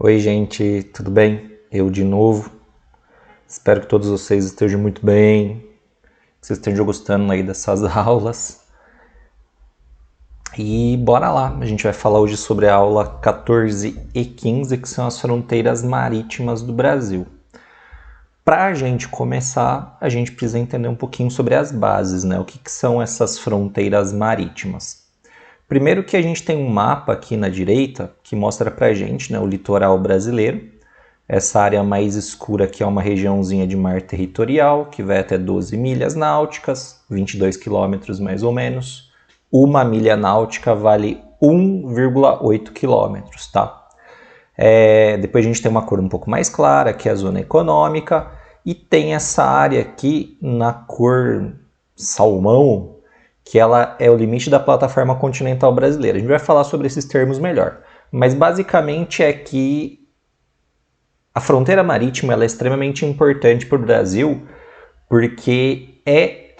Oi, gente, tudo bem? Eu de novo. Espero que todos vocês estejam muito bem, que vocês estejam gostando aí dessas aulas. E bora lá, a gente vai falar hoje sobre a aula 14 e 15, que são as fronteiras marítimas do Brasil. Para a gente começar, a gente precisa entender um pouquinho sobre as bases, né? O que são essas fronteiras marítimas? Primeiro que a gente tem um mapa aqui na direita que mostra pra gente, né, o litoral brasileiro. Essa área mais escura aqui é uma regiãozinha de mar territorial, que vai até 12 milhas náuticas, 22 quilômetros mais ou menos. Uma milha náutica vale 1,8 quilômetros, tá? Depois a gente tem uma cor um pouco mais clara, que é a zona econômica, e tem essa área aqui na cor salmão, que ela é o limite da plataforma continental brasileira. A gente vai falar sobre esses termos melhor, mas basicamente é que a fronteira marítima ela é extremamente importante para o Brasil porque é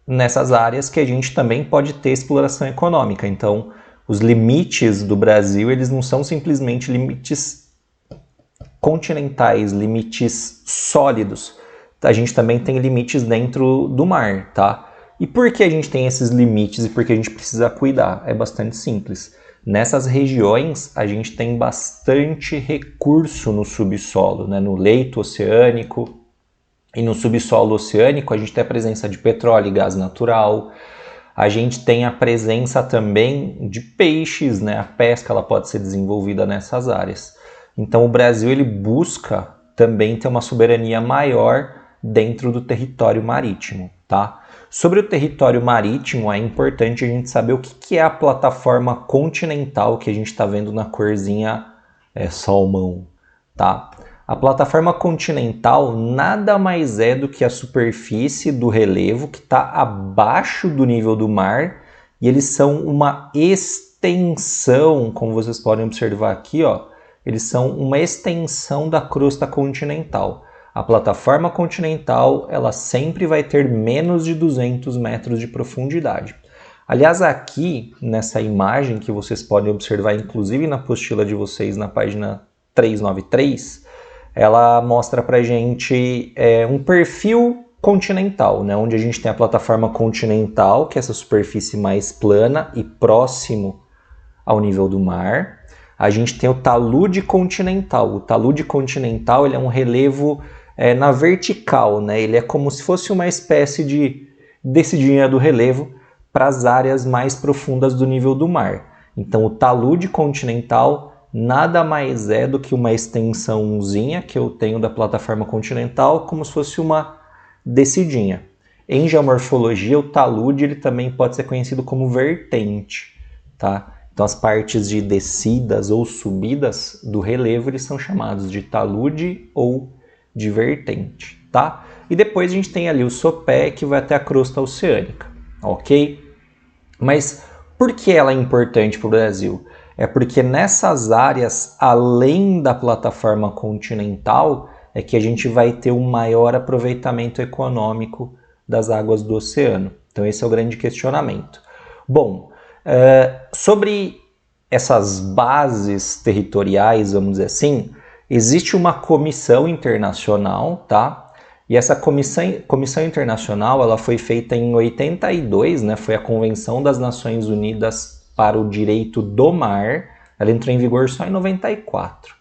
nessas áreas que a gente também pode ter exploração econômica. Então, os limites do Brasil eles não são simplesmente limites continentais, limites sólidos. A gente também tem limites dentro do mar, tá? E por que a gente tem esses limites e por que a gente precisa cuidar? É bastante simples. Nessas regiões, a gente tem bastante recurso no subsolo, né? No leito oceânico e no subsolo oceânico, a gente tem a presença de petróleo e gás natural, a gente tem a presença também de peixes, né? A pesca ela pode ser desenvolvida nessas áreas. Então o Brasil ele busca também ter uma soberania maior dentro do território marítimo, tá? Sobre o território marítimo é importante a gente saber o que é a plataforma continental que a gente está vendo na corzinha salmão, tá? A plataforma continental nada mais é do que a superfície do relevo que está abaixo do nível do mar e eles são uma extensão, como vocês podem observar aqui, ó, eles são uma extensão da crosta continental. A plataforma continental ela sempre vai ter menos de 200 metros de profundidade. Aliás, aqui nessa imagem que vocês podem observar, inclusive na apostila de vocês na página 393, ela mostra pra gente um perfil continental, né? Onde a gente tem a plataforma continental, que é essa superfície mais plana e próximo ao nível do mar. A gente tem o talude continental. O talude continental ele é um relevo na vertical, né? Ele é como se fosse uma espécie de descidinha do relevo para as áreas mais profundas do nível do mar. Então, o talude continental nada mais é do que uma extensãozinha que eu tenho da plataforma continental, como se fosse uma descidinha. Em geomorfologia, o talude ele também pode ser conhecido como vertente, tá? Então, as partes de descidas ou subidas do relevo eles são chamados de talude ou de vertente, tá? E depois a gente tem ali o sopé que vai até a crosta oceânica, ok? Mas por que ela é importante para o Brasil? É porque nessas áreas, além da plataforma continental, é que a gente vai ter um maior aproveitamento econômico das águas do oceano. Então esse é o grande questionamento. Bom, sobre essas bases territoriais, vamos dizer assim, existe uma comissão internacional, tá? E essa comissão internacional ela foi feita em 82, né? Foi a Convenção das Nações Unidas para o Direito do Mar. Ela entrou em vigor só em 94.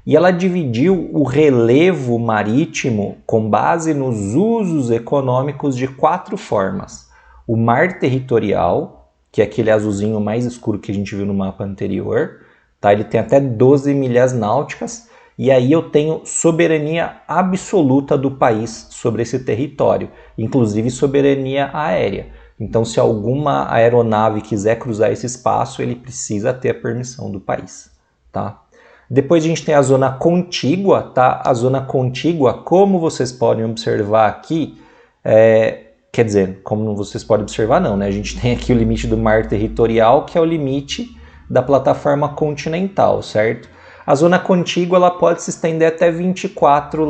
E ela dividiu o relevo marítimo com base nos usos econômicos de 4 formas. O mar territorial, que é aquele azulzinho mais escuro que a gente viu no mapa anterior, tá? Ele tem até 12 milhas náuticas. E aí eu tenho soberania absoluta do país sobre esse território, inclusive soberania aérea. Então, se alguma aeronave quiser cruzar esse espaço, ele precisa ter a permissão do país, tá? Depois a gente tem a zona contígua, tá? A zona contígua, como vocês podem observar aqui, quer dizer, como vocês podem observar não, né? A gente tem aqui o limite do mar territorial, que é o limite da plataforma continental, certo? A zona contígua ela pode se estender até 24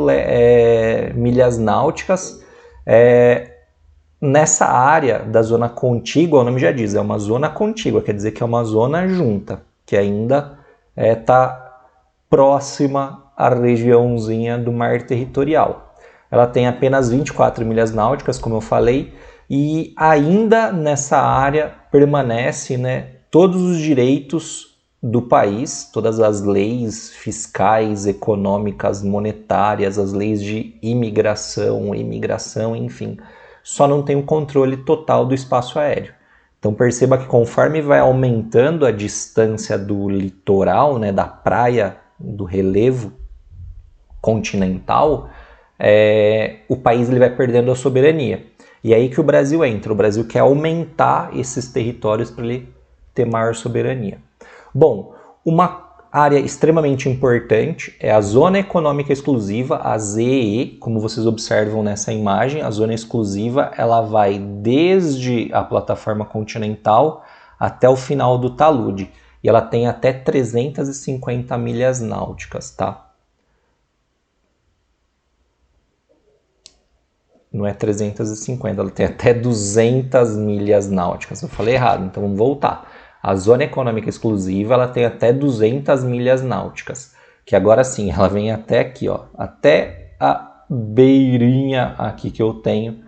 milhas náuticas. Nessa área da zona contígua, o nome já diz, é uma zona contígua, quer dizer que é uma zona junta, que ainda está próxima à regiãozinha do mar territorial. Ela tem apenas 24 milhas náuticas, como eu falei, e ainda nessa área permanece, né, todos os direitos do país, todas as leis fiscais, econômicas, monetárias, as leis de imigração, enfim, só não tem o controle total do espaço aéreo. Então perceba que conforme vai aumentando a distância do litoral, né, da praia, do relevo continental, o país ele vai perdendo a soberania. E é aí que o Brasil entra. O Brasil quer aumentar esses territórios para ele ter maior soberania. Bom, uma área extremamente importante é a Zona Econômica Exclusiva, a ZEE, como vocês observam nessa imagem. A Zona Exclusiva ela vai desde a plataforma continental até o final do talude. E ela tem até 350 milhas náuticas, tá? Não é 350, ela tem até 200 milhas náuticas. Eu falei errado, então vamos voltar. A Zona Econômica Exclusiva ela tem até 200 milhas náuticas, que agora sim, ela vem até aqui, ó, até a beirinha aqui que eu tenho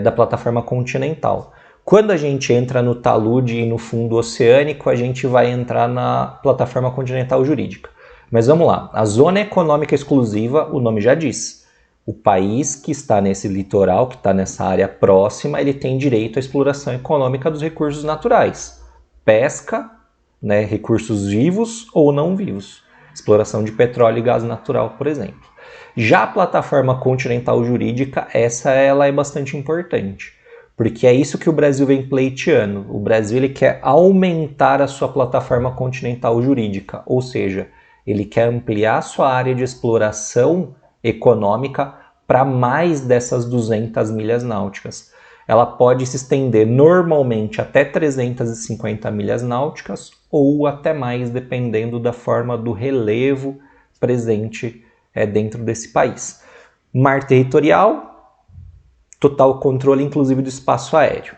da plataforma continental. Quando a gente entra no talude e no fundo oceânico, a gente vai entrar na plataforma continental jurídica. Mas vamos lá, a Zona Econômica Exclusiva, o nome já diz. O país que está nesse litoral, que está nessa área próxima, ele tem direito à exploração econômica dos recursos naturais. Pesca, né, recursos vivos ou não vivos. Exploração de petróleo e gás natural, por exemplo. Já a plataforma continental jurídica, ela é bastante importante. Porque é isso que o Brasil vem pleiteando. O Brasil ele quer aumentar a sua plataforma continental jurídica. Ou seja, ele quer ampliar a sua área de exploração econômica para mais dessas 200 milhas náuticas. Ela pode se estender normalmente até 350 milhas náuticas ou até mais, dependendo da forma do relevo presente dentro desse país. Mar territorial, total controle inclusive do espaço aéreo.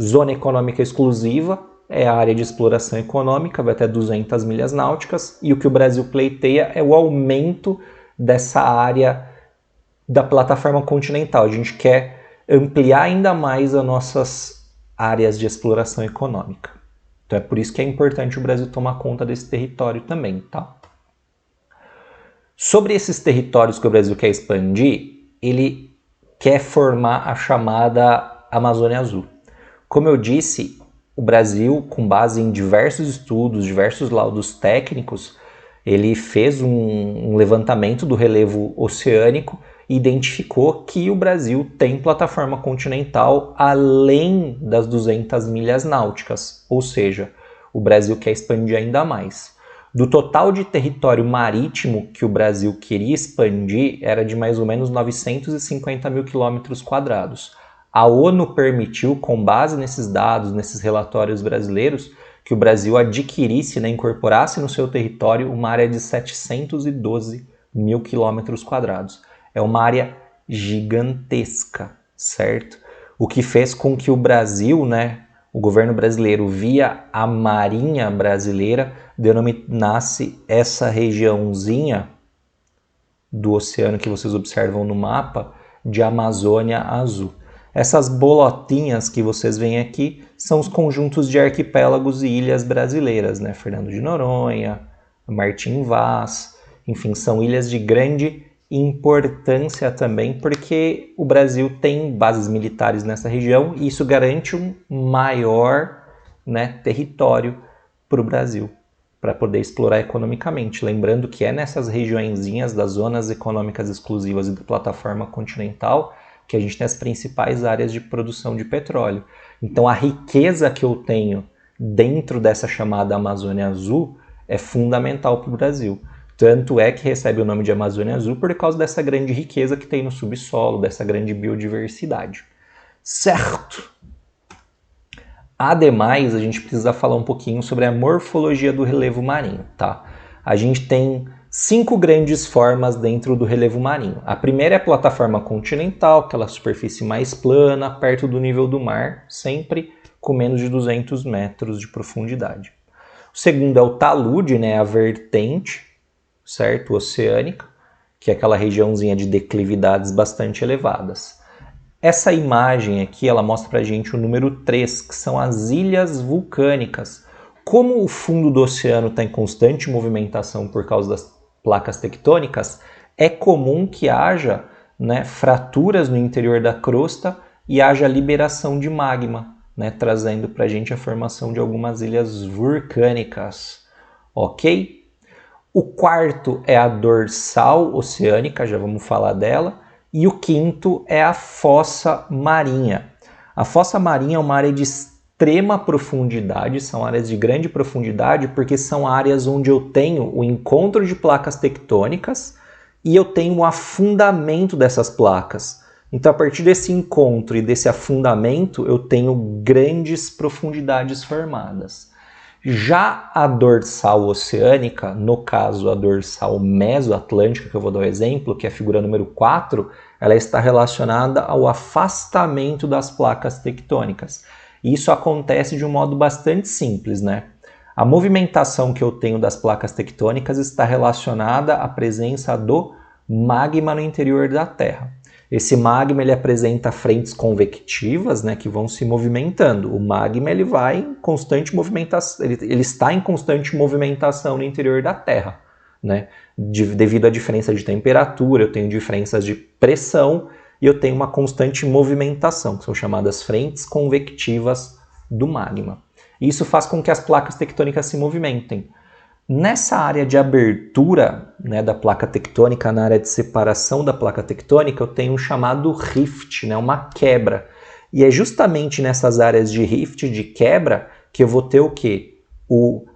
Zona econômica exclusiva é a área de exploração econômica, vai até 200 milhas náuticas, e o que o Brasil pleiteia é o aumento dessa área da plataforma continental. A gente quer ampliar ainda mais as nossas áreas de exploração econômica. Então é por isso que é importante o Brasil tomar conta desse território também, tá? Sobre esses territórios que o Brasil quer expandir, ele quer formar a chamada Amazônia Azul. Como eu disse, o Brasil, com base em diversos estudos, diversos laudos técnicos, ele fez um levantamento do relevo oceânico e identificou que o Brasil tem plataforma continental além das 200 milhas náuticas, ou seja, o Brasil quer expandir ainda mais. Do total de território marítimo que o Brasil queria expandir, era de mais ou menos 950 mil quilômetros quadrados. A ONU permitiu, com base nesses dados, nesses relatórios brasileiros, que o Brasil adquirisse, né, incorporasse no seu território uma área de 712 mil quilômetros quadrados. É uma área gigantesca, certo? O que fez com que o Brasil, né, o governo brasileiro, via a Marinha Brasileira, denominasse essa regiãozinha do oceano que vocês observam no mapa de Amazônia Azul. Essas bolotinhas que vocês veem aqui são os conjuntos de arquipélagos e ilhas brasileiras, né? Fernando de Noronha, Martim Vaz, enfim, são ilhas de grande importância também, porque o Brasil tem bases militares nessa região e isso garante um maior, né, território para o Brasil, para poder explorar economicamente. Lembrando que é nessas regiõezinhas das zonas econômicas exclusivas e da plataforma continental que a gente tem as principais áreas de produção de petróleo. Então a riqueza que eu tenho dentro dessa chamada Amazônia Azul é fundamental para o Brasil. Tanto é que recebe o nome de Amazônia Azul por causa dessa grande riqueza que tem no subsolo, dessa grande biodiversidade. Certo? Ademais, a gente precisa falar um pouquinho sobre a morfologia do relevo marinho, tá? A gente tem 5 grandes formas dentro do relevo marinho. A primeira é a plataforma continental, aquela superfície mais plana, perto do nível do mar, sempre com menos de 200 metros de profundidade. O segundo é o talude, né, a vertente, certo? Oceânica, que é aquela regiãozinha de declividades bastante elevadas. Essa imagem aqui, ela mostra pra gente o número 3, que são as ilhas vulcânicas. Como o fundo do oceano está em constante movimentação por causa das placas tectônicas, é comum que haja, né, fraturas no interior da crosta e haja liberação de magma, né, trazendo para a gente a formação de algumas ilhas vulcânicas, ok? O quarto é a dorsal oceânica, já vamos falar dela, e o quinto é a fossa marinha. A fossa marinha é uma área de extrema profundidade, são áreas de grande profundidade, porque são áreas onde eu tenho o encontro de placas tectônicas e eu tenho o afundamento dessas placas. Então, a partir desse encontro e desse afundamento, eu tenho grandes profundidades formadas. Já a dorsal oceânica, no caso a dorsal mesoatlântica, que eu vou dar o exemplo, que é a figura número 4, ela está relacionada ao afastamento das placas tectônicas. E isso acontece de um modo bastante simples, né? A movimentação que eu tenho das placas tectônicas está relacionada à presença do magma no interior da Terra. Esse magma ele apresenta frentes convectivas, né, que vão se movimentando. O magma ele vai em constante movimentação, ele está em constante movimentação no interior da Terra, né? Devido à diferença de temperatura, eu tenho diferenças de pressão e eu tenho uma constante movimentação, que são chamadas frentes convectivas do magma. Isso faz com que as placas tectônicas se movimentem. Nessa área de abertura, né, da placa tectônica, na área de separação da placa tectônica, eu tenho um chamado rift, né, uma quebra. E é justamente nessas áreas de rift, de quebra, que eu vou ter o quê?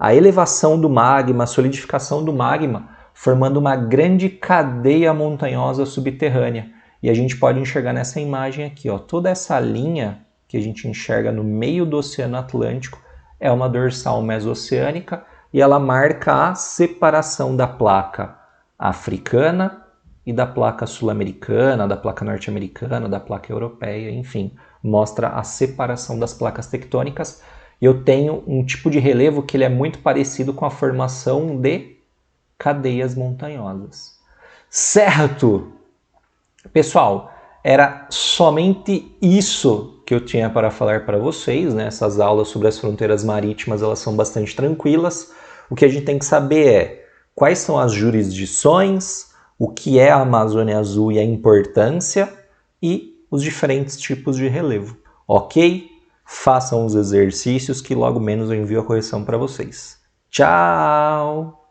A elevação do magma, a solidificação do magma, formando uma grande cadeia montanhosa subterrânea. E a gente pode enxergar nessa imagem aqui, ó, toda essa linha que a gente enxerga no meio do Oceano Atlântico é uma dorsal mesoceânica, e ela marca a separação da placa africana e da placa sul-americana, da placa norte-americana, da placa europeia, enfim, mostra a separação das placas tectônicas. E eu tenho um tipo de relevo que ele é muito parecido com a formação de cadeias montanhosas. Certo? Pessoal, era somente isso que eu tinha para falar para vocês, né? Essas aulas sobre as fronteiras marítimas, elas são bastante tranquilas. O que a gente tem que saber é quais são as jurisdições, o que é a Amazônia Azul e a importância e os diferentes tipos de relevo, ok? Façam os exercícios que logo menos eu envio a correção para vocês. Tchau!